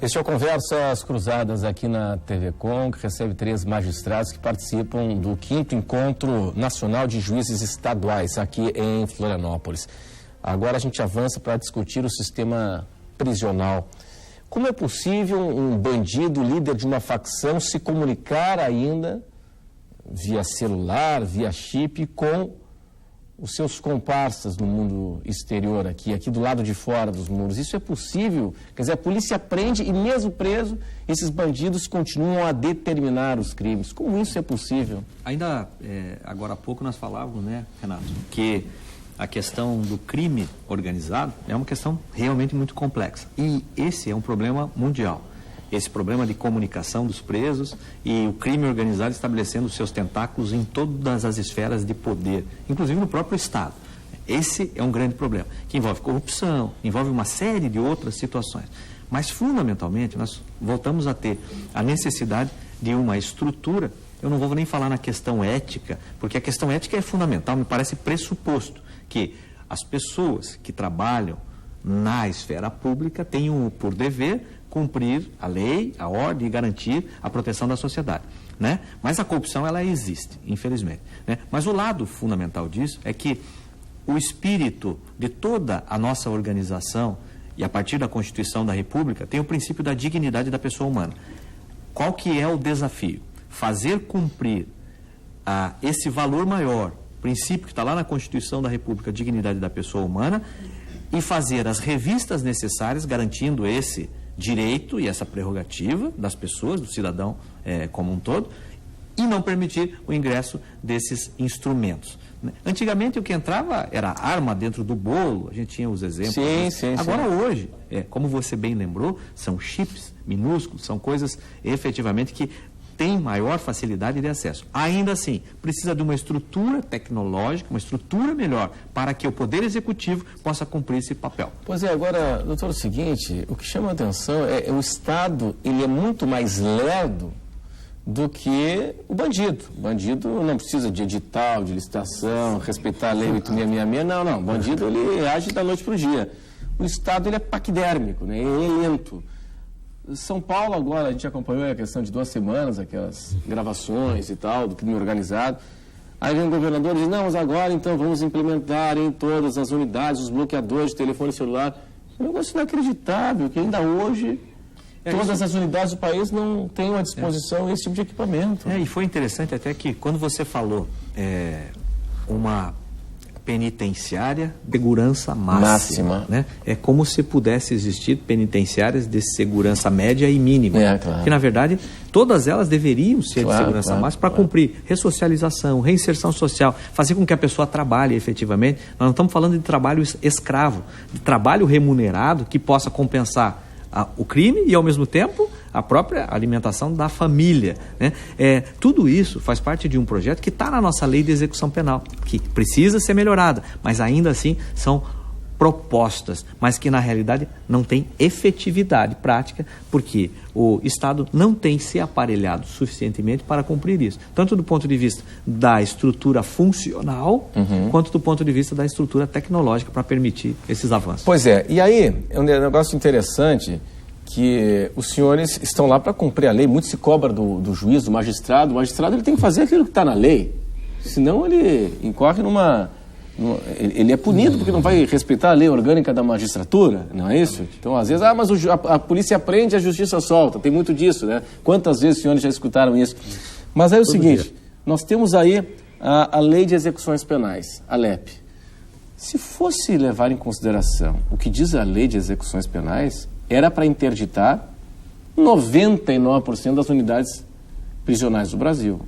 Este é o Conversas Cruzadas aqui na TV Com, que recebe 3 magistrados que participam do 5º Encontro Nacional de Juízes Estaduais aqui em Florianópolis. Agora a gente avança para discutir o sistema prisional. Como é possível um bandido, líder de uma facção, se comunicar ainda via celular, via chip, com os seus comparsas no mundo exterior aqui do lado de fora dos muros? Isso é possível? Quer dizer, a polícia prende e mesmo preso, esses bandidos continuam a determinar os crimes. Como isso é possível? Ainda, agora há pouco nós falávamos, né, Renato, que a questão do crime organizado é uma questão realmente muito complexa. E esse é um problema mundial. Esse problema de comunicação dos presos e o crime organizado estabelecendo os seus tentáculos em todas as esferas de poder, inclusive no próprio Estado. Esse é um grande problema, que envolve corrupção, envolve uma série de outras situações. Mas, fundamentalmente, nós voltamos a ter a necessidade de uma estrutura. Eu não vou nem falar na questão ética, porque a questão ética é fundamental, me parece pressuposto que as pessoas que trabalham na esfera pública tenham por dever cumprir a lei, a ordem e garantir a proteção da sociedade, né? Mas a corrupção, ela existe, infelizmente, né? Mas o lado fundamental disso é que o espírito de toda a nossa organização e a partir da Constituição da República tem o princípio da dignidade da pessoa humana. Qual que é o desafio? Fazer cumprir esse valor maior, princípio que está lá na Constituição da República, a dignidade da pessoa humana, e fazer as revistas necessárias garantindo esse direito e essa prerrogativa das pessoas, do cidadão como um todo, e não permitir o ingresso desses instrumentos. Antigamente o que entrava era arma dentro do bolo, a gente tinha os exemplos. Sim. Agora hoje, como você bem lembrou, são chips minúsculos, são coisas efetivamente que tem maior facilidade de acesso. Ainda assim, precisa de uma estrutura tecnológica, uma estrutura melhor, para que o Poder Executivo possa cumprir esse papel. Pois é, agora, doutor, é o seguinte, o que chama a atenção é o Estado, ele é muito mais lerdo do que o bandido. O bandido não precisa de edital, de licitação, respeitar a lei 8666, não. O bandido, ele age da noite para o dia. O Estado, ele é paquidérmico, né? Ele é lento. São Paulo agora, a gente acompanhou a questão de 2 semanas, aquelas gravações e tal, do crime organizado. Aí vem o governador e diz, não, mas agora então vamos implementar em todas as unidades os bloqueadores de telefone celular. É um negócio inacreditável, que ainda hoje todas as unidades do país não têm à disposição esse tipo de equipamento. E foi interessante até que quando você falou uma penitenciária de segurança máxima. Né? É como se pudesse existir penitenciárias de segurança média e mínima. Claro. Que, na verdade, todas elas deveriam ser de segurança máxima para cumprir ressocialização, reinserção social, fazer com que a pessoa trabalhe efetivamente. Nós não estamos falando de trabalho escravo, de trabalho remunerado que possa compensar o crime e, ao mesmo tempo, a própria alimentação da família, né? Tudo isso faz parte de um projeto que está na nossa lei de execução penal, que precisa ser melhorada, mas ainda assim são propostas, mas que na realidade não tem efetividade prática, porque o Estado não tem se aparelhado suficientemente para cumprir isso, tanto do ponto de vista da estrutura funcional, quanto do ponto de vista da estrutura tecnológica para permitir esses avanços. Pois é, e aí é um negócio interessante que os senhores estão lá para cumprir a lei. Muito se cobra do juiz, do magistrado. O magistrado, ele tem que fazer aquilo que está na lei, senão ele incorre ele é punido porque não vai respeitar a lei orgânica da magistratura, não é isso? Então, às vezes, mas a polícia prende, a justiça solta. Tem muito disso, né? Quantas vezes os senhores já escutaram isso? Mas é o seguinte, nós temos aí a Lei de Execuções Penais, a LEP. Se fosse levar em consideração o que diz a Lei de Execuções Penais, era para interditar 99% das unidades prisionais do Brasil.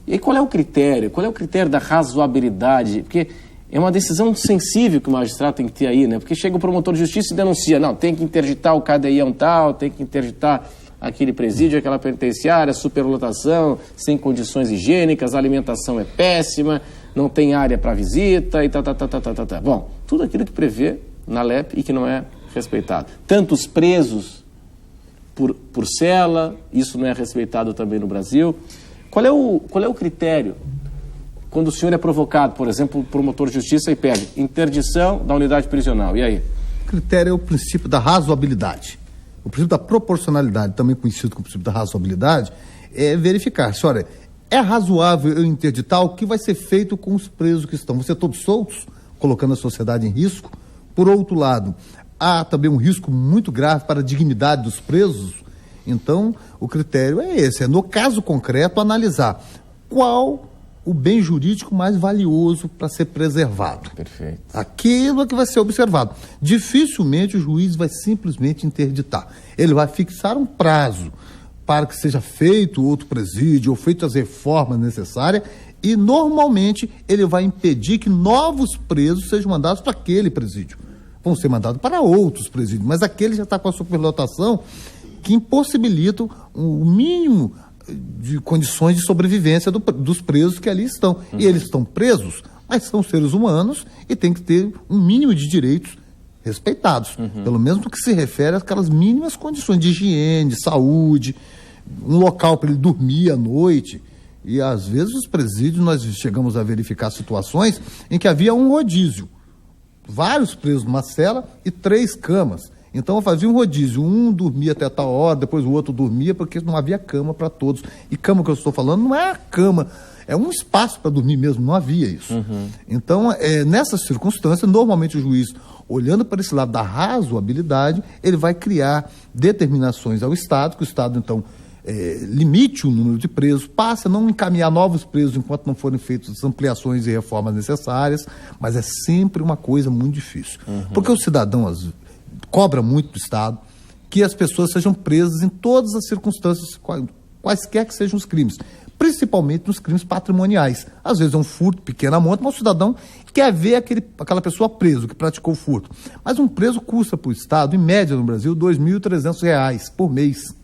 E aí, qual é o critério? Qual é o critério da razoabilidade? Porque é uma decisão sensível que o magistrado tem que ter aí, né? Porque chega o promotor de justiça e denuncia, não, tem que interditar o cadeião tal, tem que interditar aquele presídio, aquela penitenciária, superlotação, sem condições higiênicas, a alimentação é péssima, não tem área para visita e tá. Bom, tudo aquilo que prevê na LEP e que não é respeitado. Tanto os presos por cela, isso não é respeitado também no Brasil. Qual é o critério quando o senhor é provocado, por exemplo, por promotor de justiça e pede interdição da unidade prisional? E aí? O critério é o princípio da razoabilidade. o princípio da proporcionalidade, também conhecido como princípio da razoabilidade, é verificar se, olha, é razoável eu interditar o que vai ser feito com os presos que estão. Vão ser todos soltos, colocando a sociedade em risco. Por outro lado, há também um risco muito grave para a dignidade dos presos. Então, o critério é esse, é no caso concreto analisar qual o bem jurídico mais valioso para ser preservado. Perfeito. Aquilo é que vai ser observado. Dificilmente o juiz vai simplesmente interditar. Ele vai fixar um prazo para que seja feito outro presídio ou feitas as reformas necessárias e, normalmente, ele vai impedir que novos presos sejam mandados para aquele presídio. Vão ser mandados para outros presídios, mas aquele já está com a superlotação que impossibilitam o mínimo de condições de sobrevivência dos presos que ali estão. E eles estão presos, mas são seres humanos e tem que ter um mínimo de direitos respeitados. Pelo menos no que se refere àquelas mínimas condições de higiene, de saúde, um local para ele dormir à noite. E às vezes os presídios nós chegamos a verificar situações em que havia um rodízio. Vários presos numa cela e 3 camas. Então eu fazia um rodízio, um dormia até tal hora, depois o outro dormia, porque não havia cama para todos. E cama que eu estou falando não é a cama, é um espaço para dormir mesmo, não havia isso. Então, nessas circunstâncias, normalmente o juiz, olhando para esse lado da razoabilidade, ele vai criar determinações ao Estado, que o Estado, então, limite o número de presos, passe a não encaminhar novos presos enquanto não forem feitas as ampliações e reformas necessárias, mas é sempre uma coisa muito difícil. Porque o cidadão cobra muito do Estado que as pessoas sejam presas em todas as circunstâncias, quaisquer que sejam os crimes, principalmente nos crimes patrimoniais. Às vezes é um furto, pequena monta, mas o cidadão quer ver aquela pessoa preso, que praticou o furto. Mas um preso custa para o Estado, em média no Brasil, R$ 2.300 por mês.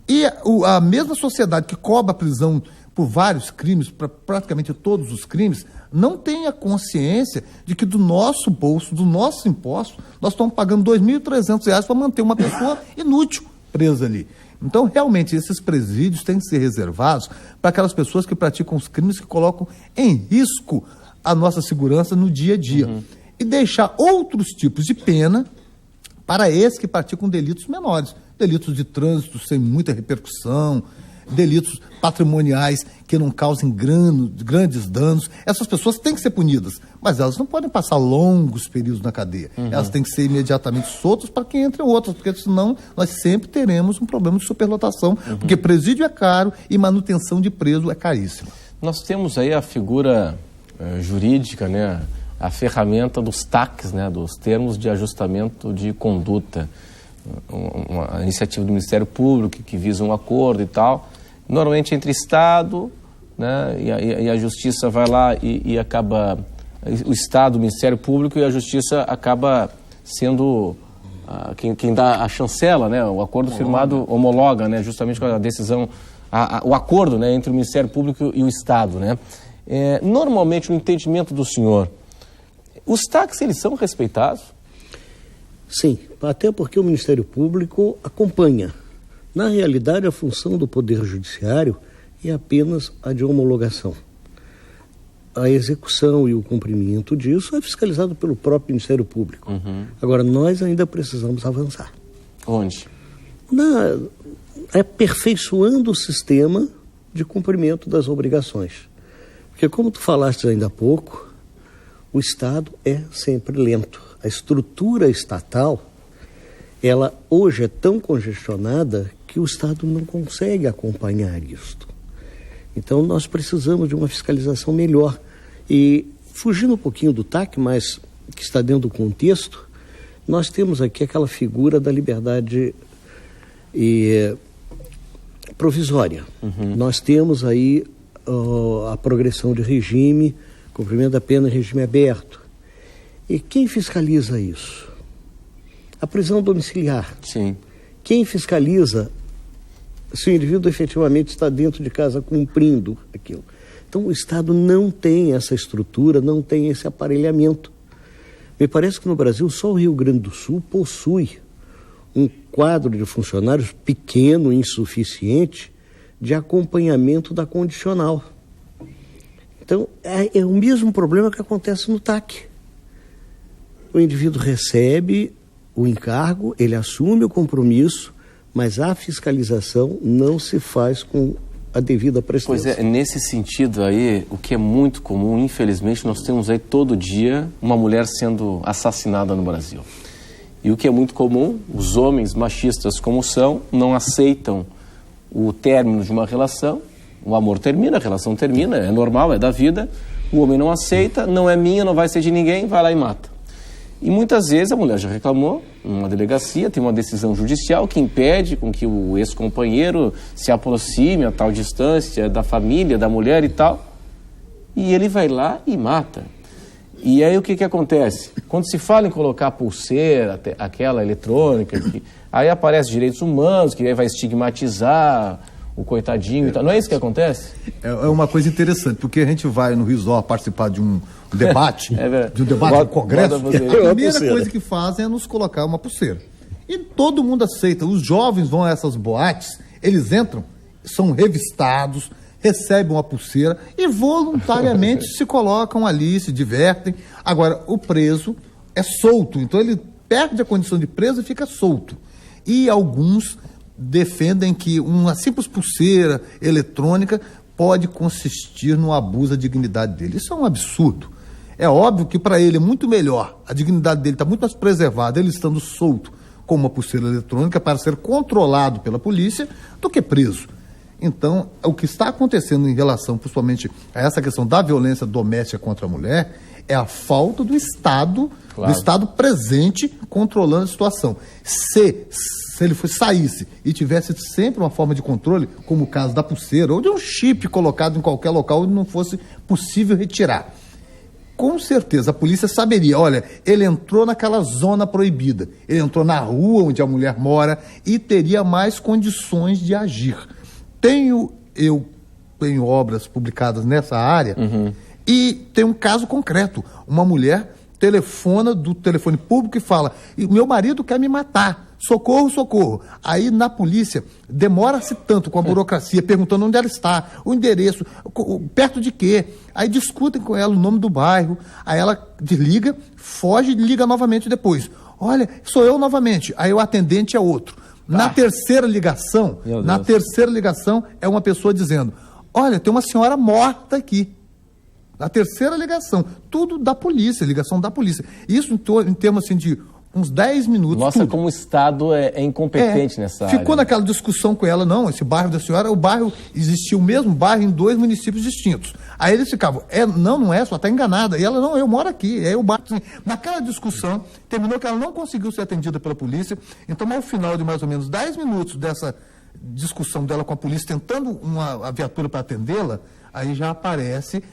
E a mesma sociedade que cobra a prisão por vários crimes, para praticamente todos os crimes, não tem a consciência de que do nosso bolso, do nosso imposto, nós estamos pagando R$ 2.300 para manter uma pessoa inútil presa ali. Então, realmente, esses presídios têm que ser reservados para aquelas pessoas que praticam os crimes que colocam em risco a nossa segurança no dia a dia. E deixar outros tipos de pena para esses que praticam delitos menores. Delitos de trânsito sem muita repercussão, delitos patrimoniais que não causem grandes danos. Essas pessoas têm que ser punidas, mas elas não podem passar longos períodos na cadeia. Elas têm que ser imediatamente soltas para que entrem outras, porque senão nós sempre teremos um problema de superlotação, porque presídio é caro e manutenção de preso é caríssima. Nós temos aí a figura jurídica, né, a ferramenta dos TACs, né, dos termos de ajustamento de conduta, uma iniciativa do Ministério Público que visa um acordo e tal, normalmente entre Estado, né, e a Justiça vai lá e acaba, o Estado, o Ministério Público e a Justiça acaba sendo quem dá a chancela, né, o acordo firmado homologa, né, justamente com a decisão, o acordo, né, entre o Ministério Público e o Estado, né. Normalmente, no entendimento do senhor, os TACs, eles são respeitados? Sim, até porque o Ministério Público acompanha. Na realidade, a função do Poder Judiciário é apenas a de homologação. A execução e o cumprimento disso é fiscalizado pelo próprio Ministério Público. Agora, nós ainda precisamos avançar. Onde? Aperfeiçoando o sistema de cumprimento das obrigações. Porque, como tu falaste ainda há pouco, o Estado é sempre lento. A estrutura estatal, ela hoje é tão congestionada que o Estado não consegue acompanhar isto. Então, nós precisamos de uma fiscalização melhor. E, fugindo um pouquinho do TAC, mas que está dentro do contexto, nós temos aqui aquela figura da liberdade provisória. Nós temos aí a progressão de regime, cumprimento da pena em regime aberto. E quem fiscaliza isso? A prisão domiciliar. Sim. Quem fiscaliza se o indivíduo efetivamente está dentro de casa cumprindo aquilo? Então, o Estado não tem essa estrutura, não tem esse aparelhamento. Me parece que no Brasil só o Rio Grande do Sul possui um quadro de funcionários pequeno, insuficiente, de acompanhamento da condicional. Então, é o mesmo problema que acontece no TAC. O indivíduo recebe o encargo, ele assume o compromisso, mas a fiscalização não se faz com a devida presteza. Pois é, nesse sentido aí, o que é muito comum, infelizmente, nós temos aí todo dia uma mulher sendo assassinada no Brasil. E o que é muito comum, os homens machistas como são, não aceitam o término de uma relação, o amor termina, a relação termina, é normal, é da vida, o homem não aceita, não é minha, não vai ser de ninguém, vai lá e mata. E muitas vezes a mulher já reclamou numa delegacia, tem uma decisão judicial que impede com que o ex-companheiro se aproxime a tal distância da família, da mulher e tal, e ele vai lá e mata. E aí o que acontece? Quando se fala em colocar a pulseira, aquela eletrônica, aí aparece direitos humanos, que aí vai estigmatizar o coitadinho e tal. Não é isso que acontece? É uma coisa interessante, porque a gente vai no resort participar de um debate, no Congresso, a primeira coisa que fazem é nos colocar uma pulseira. E todo mundo aceita. Os jovens vão a essas boates, eles entram, são revistados, recebem uma pulseira e voluntariamente se colocam ali, se divertem. Agora, o preso é solto, então ele perde a condição de preso e fica solto. E alguns defendem que uma simples pulseira eletrônica pode consistir no abuso da dignidade dele. Isso é um absurdo. É óbvio que para ele é muito melhor, a dignidade dele está muito mais preservada, ele estando solto com uma pulseira eletrônica para ser controlado pela polícia do que preso. Então, o que está acontecendo em relação, principalmente, a essa questão da violência doméstica contra a mulher, é a falta do Estado, do Estado presente controlando a situação. Se ele saísse e tivesse sempre uma forma de controle, como o caso da pulseira, ou de um chip colocado em qualquer local onde não fosse possível retirar, com certeza a polícia saberia, olha, ele entrou naquela zona proibida, ele entrou na rua onde a mulher mora e teria mais condições de agir. Eu tenho obras publicadas nessa área e tem um caso concreto. Uma mulher telefona do telefone público e fala, meu marido quer me matar, socorro, socorro. Aí na polícia demora-se tanto com a burocracia, perguntando onde ela está, o endereço, perto de quê. Aí discutem com ela o nome do bairro, aí ela desliga, foge e liga novamente depois. Olha, sou eu novamente. Aí o atendente é outro. Na terceira ligação, é uma pessoa dizendo, olha, tem uma senhora morta aqui. Na terceira ligação, tudo da polícia, ligação da polícia. Isso em termos assim, de uns 10 minutos. Nossa, como o Estado é incompetente nessa área. Ficou naquela discussão com ela, não, esse bairro da senhora, o bairro, existia o mesmo bairro em 2 municípios distintos. Aí eles ficavam, não é, só está enganada. E ela, não, eu moro aqui, é o bairro. Assim, naquela discussão, terminou que ela não conseguiu ser atendida pela polícia. Então, ao final de mais ou menos 10 minutos dessa discussão dela com a polícia, tentando a viatura para atendê-la, aí já aparece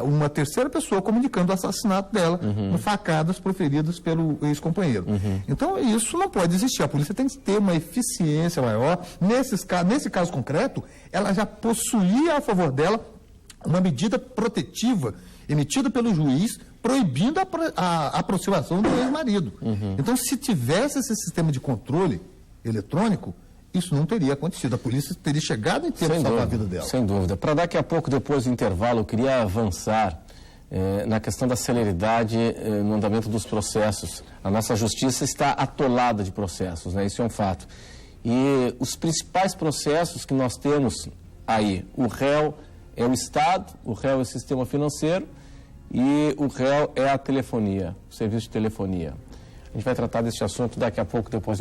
uma terceira pessoa comunicando o assassinato dela, com facadas proferidas pelo ex-companheiro. Então, isso não pode existir. A polícia tem que ter uma eficiência maior. Nesse caso concreto, ela já possuía a favor dela uma medida protetiva emitida pelo juiz proibindo a aproximação do ex-marido. Então, se tivesse esse sistema de controle eletrônico, isso não teria acontecido. A polícia teria chegado em tempo de salvar a vida dela. Sem dúvida. Para daqui a pouco, depois do intervalo, eu queria avançar na questão da celeridade no andamento dos processos. A nossa justiça está atolada de processos, né? Isso é um fato. E os principais processos que nós temos aí, o réu é o Estado, o réu é o sistema financeiro e o réu é a telefonia, o serviço de telefonia. A gente vai tratar desse assunto daqui a pouco, depois